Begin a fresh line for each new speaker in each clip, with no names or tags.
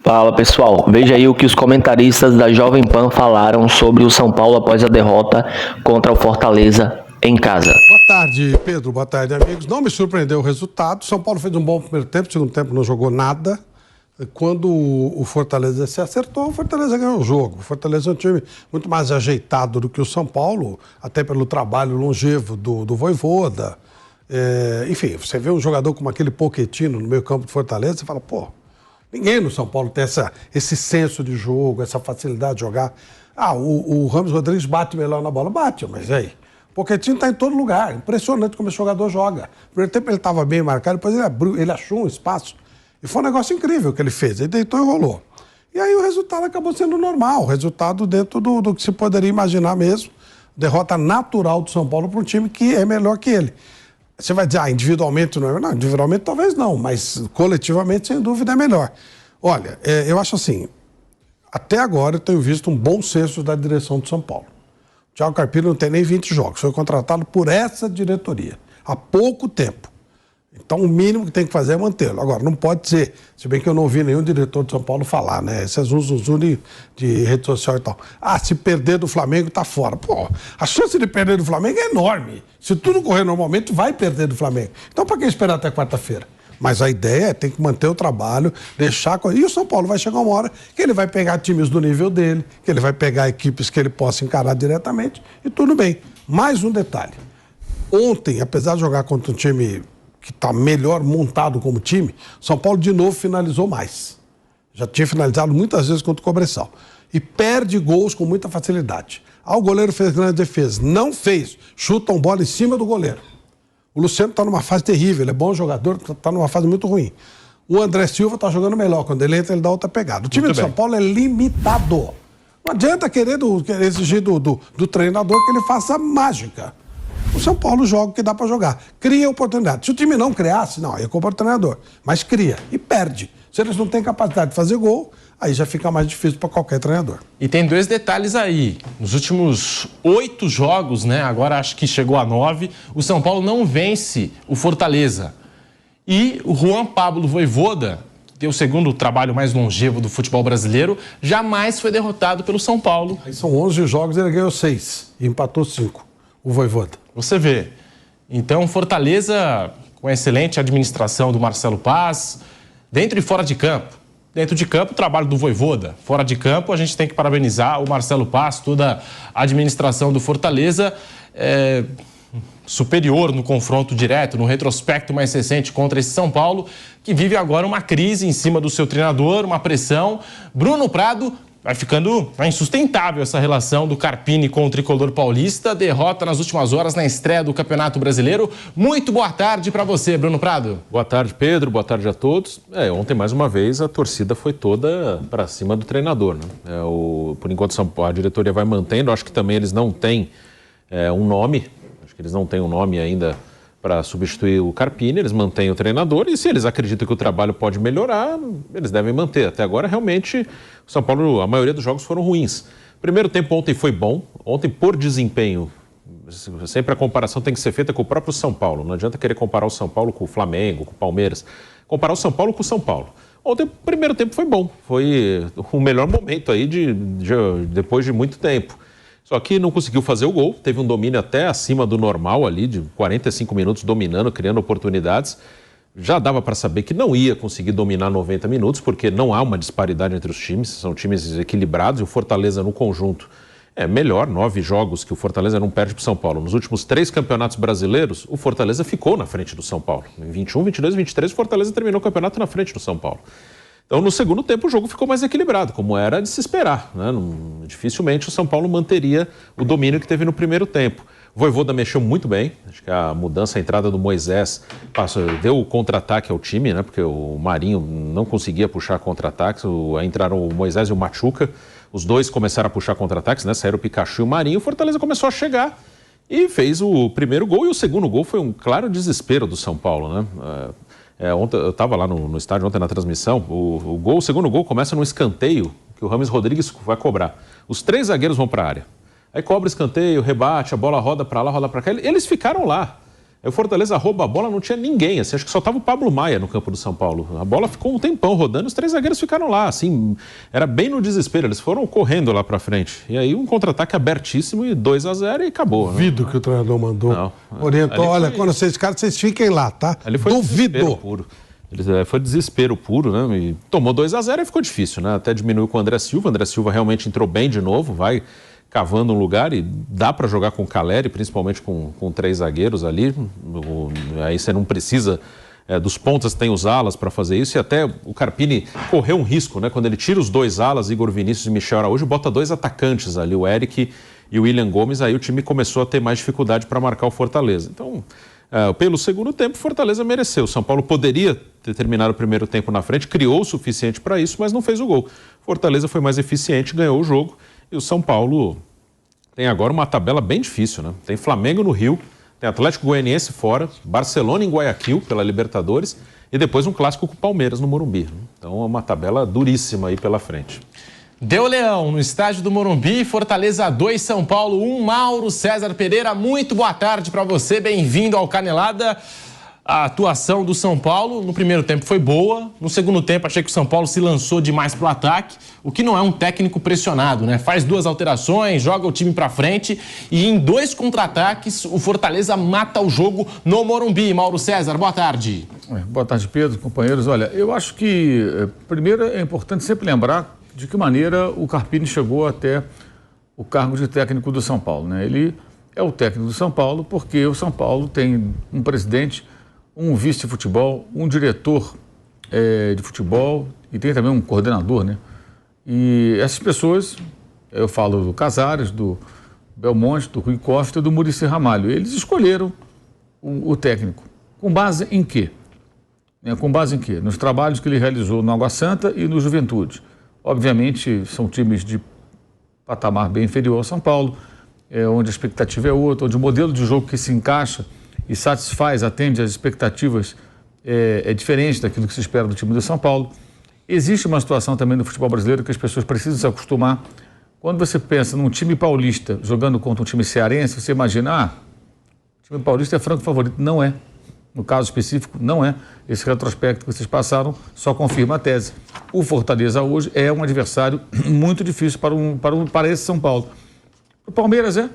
Fala pessoal, veja aí o que os comentaristas da Jovem Pan falaram sobre o São Paulo após a derrota contra o Fortaleza em casa.
Boa tarde, Pedro. Boa tarde, amigos. Não me surpreendeu o resultado. São Paulo fez um bom primeiro tempo, segundo tempo não jogou nada. Quando o Fortaleza se acertou, o Fortaleza ganhou o jogo. O Fortaleza é um time muito mais ajeitado do que o São Paulo, até pelo trabalho longevo do Vojvoda. Enfim, você vê um jogador como aquele Pochettino no meio campo do Fortaleza, você fala, pô, ninguém no São Paulo tem esse senso de jogo, essa facilidade de jogar. O Ramos Rodrigues bate melhor na bola. Bate, mas aí, o Pochettino está em todo lugar. Impressionante como esse jogador joga. No primeiro tempo ele estava bem marcado, depois ele achou um espaço. E foi um negócio incrível que ele fez. Ele deitou e rolou. E aí o resultado acabou sendo normal. O resultado dentro do que se poderia imaginar mesmo. Derrota natural do São Paulo para um time que é melhor que ele. Você vai dizer, individualmente não é? Não, individualmente talvez não, mas coletivamente, sem dúvida, é melhor. Olha, eu acho assim, até agora eu tenho visto um bom senso da direção do São Paulo. O Thiago Carpino não tem nem 20 jogos, foi contratado por essa diretoria há pouco tempo. Então, o mínimo que tem que fazer é mantê-lo. Agora, não pode ser, se bem que eu não ouvi nenhum diretor de São Paulo falar, né? Esse zum de rede social e tal. Se perder do Flamengo, tá fora. Pô, a chance de perder do Flamengo é enorme. Se tudo correr normalmente, vai perder do Flamengo. Então, para que esperar até quarta-feira? Mas a ideia é tem que manter o trabalho, deixar... E o São Paulo vai chegar uma hora que ele vai pegar times do nível dele, que ele vai pegar equipes que ele possa encarar diretamente, e tudo bem. Mais um detalhe. Ontem, apesar de jogar contra um time que está melhor montado como time, São Paulo de novo finalizou mais. Já tinha finalizado muitas vezes contra o Cobresal. E perde gols com muita facilidade. O goleiro fez grande defesa. Não fez. Chutam bola em cima do goleiro. O Luciano está numa fase terrível. Ele é bom jogador, está numa fase muito ruim. O André Silva está jogando melhor. Quando ele entra, ele dá outra pegada. O time do São Paulo é limitado. Não adianta querer exigir do treinador que ele faça mágica. O São Paulo joga o que dá para jogar. Cria oportunidade. Se o time não criasse, não, aí é culpa do treinador. Mas cria e perde. Se eles não têm capacidade de fazer gol, aí já fica mais difícil para qualquer treinador.
E tem dois detalhes aí. Nos últimos 8 jogos, né? Agora acho que chegou a 9, o São Paulo não vence o Fortaleza. E o Juan Pablo Vojvoda, que tem o segundo trabalho mais longevo do futebol brasileiro, jamais foi derrotado pelo São Paulo.
Aí são 11 jogos, ele ganhou 6 e empatou 5, o Vojvoda.
Você vê. Então, Fortaleza, com a excelente administração do Marcelo Paz, dentro e fora de campo. Dentro de campo, o trabalho do Vojvoda. Fora de campo, a gente tem que parabenizar o Marcelo Paz, toda a administração do Fortaleza, superior no confronto direto, no retrospecto mais recente contra esse São Paulo, que vive agora uma crise em cima do seu treinador, uma pressão. Bruno Prado... Vai insustentável essa relação do Carpini com o tricolor paulista. Derrota nas últimas horas na estreia do Campeonato Brasileiro. Muito boa tarde para você, Bruno Prado.
Boa tarde, Pedro. Boa tarde a todos. Ontem, mais uma vez, a torcida foi toda para cima do treinador, né? Por enquanto, a diretoria vai mantendo. Acho que também eles não têm um nome. Acho que eles não têm um nome ainda para substituir o Carpini. Eles mantêm o treinador e se eles acreditam que o trabalho pode melhorar, eles devem manter. Até agora, realmente, o São Paulo, a maioria dos jogos foram ruins. Primeiro tempo ontem foi bom. Ontem, por desempenho, sempre a comparação tem que ser feita com o próprio São Paulo. Não adianta querer comparar o São Paulo com o Flamengo, com o Palmeiras. Comparar o São Paulo com o São Paulo. Ontem, o primeiro tempo foi bom. Foi o melhor momento aí depois de muito tempo. Só que não conseguiu fazer o gol, teve um domínio até acima do normal ali, de 45 minutos dominando, criando oportunidades. Já dava para saber que não ia conseguir dominar 90 minutos, porque não há uma disparidade entre os times, são times equilibrados e o Fortaleza no conjunto é melhor. 9 jogos que o Fortaleza não perde para o São Paulo. Nos últimos 3 campeonatos brasileiros, o Fortaleza ficou na frente do São Paulo. Em 21, 22 e 23, o Fortaleza terminou o campeonato na frente do São Paulo. Então, no segundo tempo, o jogo ficou mais equilibrado, como era de se esperar, né? Dificilmente o São Paulo manteria o domínio que teve no primeiro tempo. O Vojvoda mexeu muito bem, acho que a mudança, a entrada do Moisés deu o contra-ataque ao time, né? Porque o Marinho não conseguia puxar contra-ataques, entraram o Moisés e o Machuca, os dois começaram a puxar contra-ataques, né? Saíram o Pikachu e o Marinho, o Fortaleza começou a chegar e fez o primeiro gol, e o segundo gol foi um claro desespero do São Paulo, né? Ontem, eu estava lá no estádio ontem na transmissão, o segundo gol começa num escanteio que o Ramos Rodrigues vai cobrar. Os 3 zagueiros vão para a área. Aí cobra o escanteio, rebate, a bola roda para lá, roda para cá. Eles ficaram lá. Aí o Fortaleza rouba a bola, não tinha ninguém, assim, acho que só estava o Pablo Maia no campo do São Paulo. A bola ficou um tempão rodando, os 3 zagueiros ficaram lá, assim, era bem no desespero, eles foram correndo lá pra frente. E aí um contra-ataque abertíssimo e 2-0 e acabou.
Duvido que o treinador mandou.
Não.
Orientou, olha, quando vocês caras, vocês fiquem lá, tá?
Ali foi
Duvido.
Desespero puro. Foi desespero puro, né? E tomou 2-0 e ficou difícil, né? Até diminuiu com o André Silva. O André Silva realmente entrou bem de novo, vai cavando um lugar e dá para jogar com o Caleri, principalmente com 3 zagueiros ali. Aí você não precisa dos pontas, tem os alas para fazer isso. E até o Carpini correu um risco, né? Quando ele tira os 2 alas, Igor Vinícius e Michel Araújo, bota 2 atacantes ali, o Eric e o William Gomes. Aí o time começou a ter mais dificuldade para marcar o Fortaleza. Então, pelo segundo tempo, o Fortaleza mereceu. O São Paulo poderia ter terminado o primeiro tempo na frente, criou o suficiente para isso, mas não fez o gol. Fortaleza foi mais eficiente, ganhou o jogo. E o São Paulo tem agora uma tabela bem difícil, né? Tem Flamengo no Rio, tem Atlético Goianiense fora, Barcelona em Guayaquil pela Libertadores e depois um clássico com o Palmeiras no Morumbi. Então é uma tabela duríssima aí pela frente.
Deu Leão no estádio do Morumbi, Fortaleza 2, São Paulo 1. Mauro César Pereira, muito boa tarde para você, bem-vindo ao Canelada. A atuação do São Paulo no primeiro tempo foi boa, no segundo tempo achei que o São Paulo se lançou demais pro ataque, o que não é um técnico pressionado, né? Faz 2 alterações, joga o time pra frente e em 2 contra-ataques o Fortaleza mata o jogo no Morumbi. Mauro César, boa tarde.
Boa tarde, Pedro, companheiros. Olha, eu acho que primeiro é importante sempre lembrar de que maneira o Carpini chegou até o cargo de técnico do São Paulo, né? Ele é o técnico do São Paulo porque o São Paulo tem um presidente, um vice de futebol, um diretor de futebol e tem também um coordenador, né? E essas pessoas, eu falo do Casares, do Belmonte, do Rui Costa e do Muricy Ramalho. Eles escolheram o técnico. Com base em quê? Com base em quê? Nos trabalhos que ele realizou no Água Santa e no Juventude. Obviamente, são times de patamar bem inferior ao São Paulo, onde a expectativa é outra, onde o modelo de jogo que se encaixa e satisfaz, atende às expectativas, é diferente daquilo que se espera do time do São Paulo. Existe uma situação também no futebol brasileiro que as pessoas precisam se acostumar. Quando você pensa num time paulista jogando contra um time cearense, você imagina, o time paulista é franco favorito. Não é. No caso específico, não é. Esse retrospecto que vocês passaram só confirma a tese. O Fortaleza hoje é um adversário muito difícil para esse São Paulo. O Palmeiras é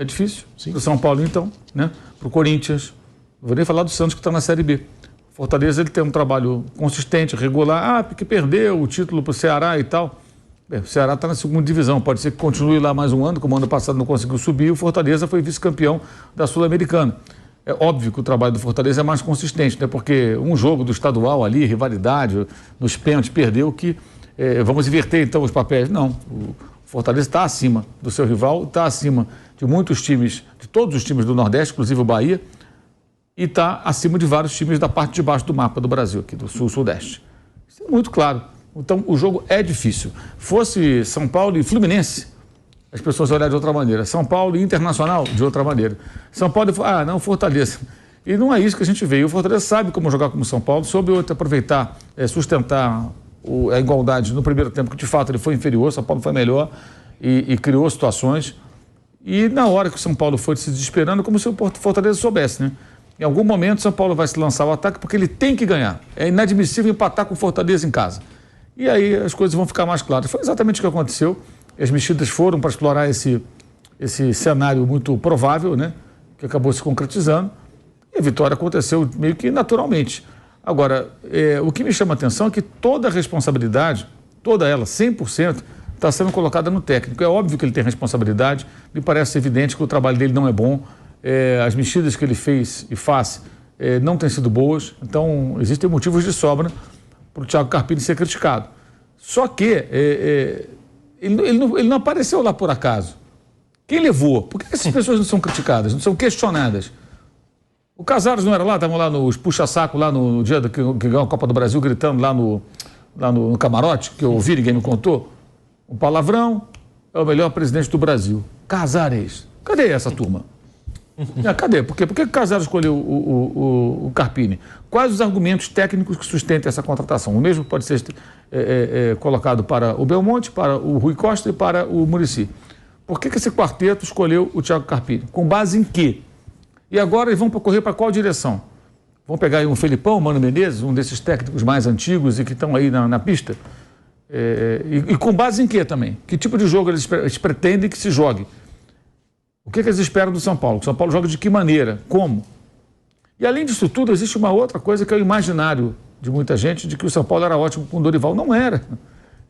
difícil. Para o São Paulo, então, né? Para o Corinthians. Não vou nem falar do Santos, que está na Série B. O Fortaleza ele tem um trabalho consistente, regular. Porque perdeu o título para o Ceará e tal. O Ceará está na segunda divisão. Pode ser que continue lá mais um ano, como ano passado não conseguiu subir. O Fortaleza foi vice-campeão da Sul-Americana. É óbvio que o trabalho do Fortaleza é mais consistente, né? Porque um jogo do estadual ali, rivalidade, nos pênaltis, perdeu que... vamos inverter então os papéis. Não, o Fortaleza está acima do seu rival, está acima de muitos times, de todos os times do Nordeste, inclusive o Bahia, e está acima de vários times da parte de baixo do mapa do Brasil, aqui do Sul-Sudeste. Isso é muito claro. Então o jogo é difícil. Fosse São Paulo e Fluminense, as pessoas olharem de outra maneira. São Paulo e Internacional, de outra maneira. São Paulo e... não, Fortaleza. E não é isso que a gente vê. E o Fortaleza sabe como jogar como São Paulo, soube aproveitar, sustentar a igualdade no primeiro tempo, que de fato ele foi inferior, São Paulo foi melhor e criou situações. E na hora que o São Paulo foi se desesperando, como se o Fortaleza soubesse, né? Em algum momento o São Paulo vai se lançar ao ataque porque ele tem que ganhar. É inadmissível empatar com o Fortaleza em casa. E aí as coisas vão ficar mais claras. Foi exatamente o que aconteceu. As mexidas foram para explorar esse cenário muito provável, né? Que acabou se concretizando. E a vitória aconteceu meio que naturalmente. Agora, o que me chama a atenção é que toda a responsabilidade, toda ela, 100%, está sendo colocada no técnico. É óbvio que ele tem responsabilidade, me parece evidente que o trabalho dele não é bom, as mexidas que ele fez e faz não têm sido boas, então existem motivos de sobra para o Thiago Carpini ser criticado. Só que ele não apareceu lá por acaso. Quem levou? Por que essas pessoas não são criticadas, não são questionadas? O Casares não era lá, estavam lá nos puxa-saco, lá no dia que ganhou a Copa do Brasil, gritando lá no camarote, que eu ouvi, ninguém me contou. Um palavrão, é o melhor presidente do Brasil. Casares. Cadê essa turma? Cadê? Por quê? Por que o Casares escolheu o Carpini? Quais os argumentos técnicos que sustentam essa contratação? O mesmo pode ser colocado para o Belmonte, para o Rui Costa e para o Muricy. Por que esse quarteto escolheu o Thiago Carpini? Com base em quê? E agora eles vão correr para qual direção? Vão pegar aí um Felipão, Mano Menezes, um desses técnicos mais antigos e que estão aí na pista? E com base em quê também? Que tipo de jogo eles pretendem que se jogue? O que eles esperam do São Paulo? Que o São Paulo joga de que maneira? Como? E além disso tudo, existe uma outra coisa que é o imaginário de muita gente, de que o São Paulo era ótimo com o Dorival. Não era.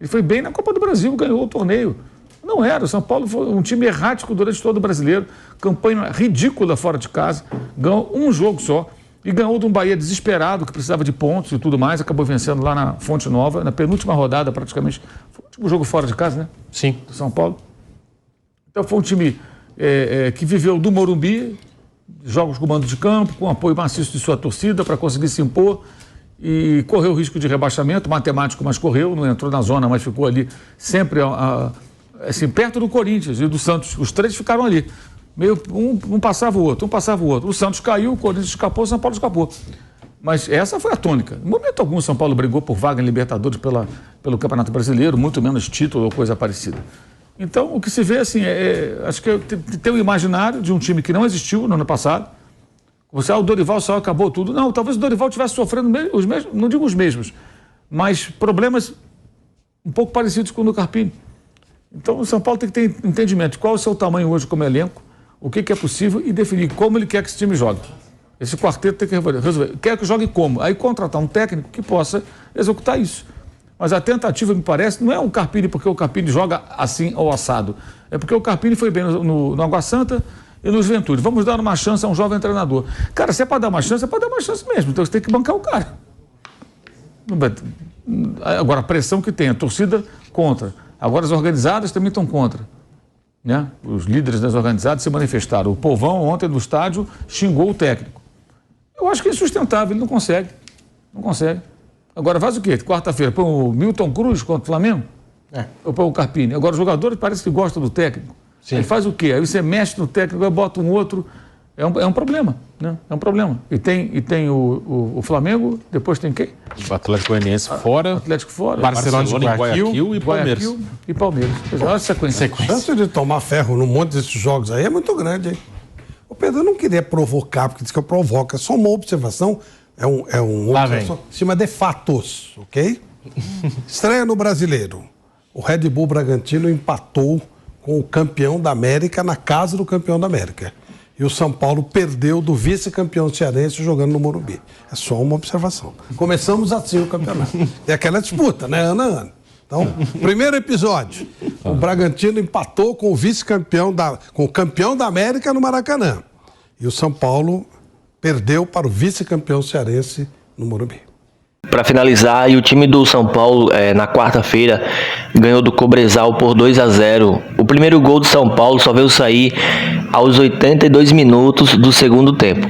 Ele foi bem na Copa do Brasil, ganhou o torneio. Não era. O São Paulo foi um time errático durante todo o brasileiro, campanha ridícula fora de casa, ganhou um jogo só e ganhou de um Bahia desesperado, que precisava de pontos e tudo mais, acabou vencendo lá na Fonte Nova, na penúltima rodada praticamente. Foi o último jogo fora de casa, né?
Sim.
Do São Paulo. Então foi um time que viveu do Morumbi, jogos com mando de campo, com apoio maciço de sua torcida para conseguir se impor e correu o risco de rebaixamento, matemático, mas correu, não entrou na zona, mas ficou ali sempre assim, perto do Corinthians e do Santos. Os três ficaram ali. Meio, um passava o outro, O Santos caiu, o Corinthians escapou, o São Paulo escapou. Mas essa foi a tônica. Em momento algum, o São Paulo brigou por vaga em Libertadores pelo Campeonato Brasileiro, muito menos título ou coisa parecida. Então, o que se vê, assim, acho que tem um imaginário de um time que não existiu no ano passado. O Dorival só acabou tudo. Não, talvez o Dorival estivesse sofrendo os mesmos, não digo os mesmos, mas problemas um pouco parecidos com o do Carpini. Então, o São Paulo tem que ter entendimento de qual é o seu tamanho hoje como elenco, o que é possível e definir como ele quer que esse time jogue. Esse quarteto tem que resolver. Quer que jogue como? Aí contratar um técnico que possa executar isso. Mas a tentativa, me parece, não é o Carpini porque o Carpini joga assim ou assado. É porque o Carpini foi bem no Água Santa e no Juventude. Vamos dar uma chance a um jovem treinador. Cara, se é para dar uma chance, é para dar uma chance mesmo. Então você tem que bancar o cara. Agora, a pressão que tem, a torcida contra. Agora as organizadas também estão contra. Né? Os líderes das organizadas se manifestaram. O povão ontem no estádio xingou o técnico. Eu acho que é insustentável, ele não consegue. Não consegue. Agora faz o quê? Quarta-feira põe o Milton Cruz contra o Flamengo? Ou põe o Carpini? Agora os jogadores parece que gostam do técnico. Sim. Ele faz o quê? Aí você mexe no técnico, aí bota um outro. É um problema, né? É um problema. E tem o Flamengo, depois tem quem?
O Atlético Goianiense fora.
Atlético fora.
Barcelona de Guayaquil
e Palmeiras. E Palmeiras. Olha a sequência.
A chance de tomar ferro num monte desses jogos aí é muito grande, hein? O Pedro não queria provocar, porque diz que eu provoco. É só uma observação. É uma observação em cima de fatos, ok? Estreia no Brasileiro. O Red Bull Bragantino empatou com o campeão da América na casa do campeão da América. E o São Paulo perdeu do vice-campeão cearense jogando no Morumbi. É só uma observação. Começamos assim o campeonato. É aquela disputa, né? Ano a ano. Então, primeiro episódio. O Bragantino empatou com o vice-campeão com o campeão da América no Maracanã. E o São Paulo perdeu para o vice-campeão cearense no Morumbi.
Para finalizar, o time do São Paulo, na quarta-feira, ganhou do Cobresal por 2-0. O primeiro gol do São Paulo só veio sair aos 82 minutos do segundo tempo.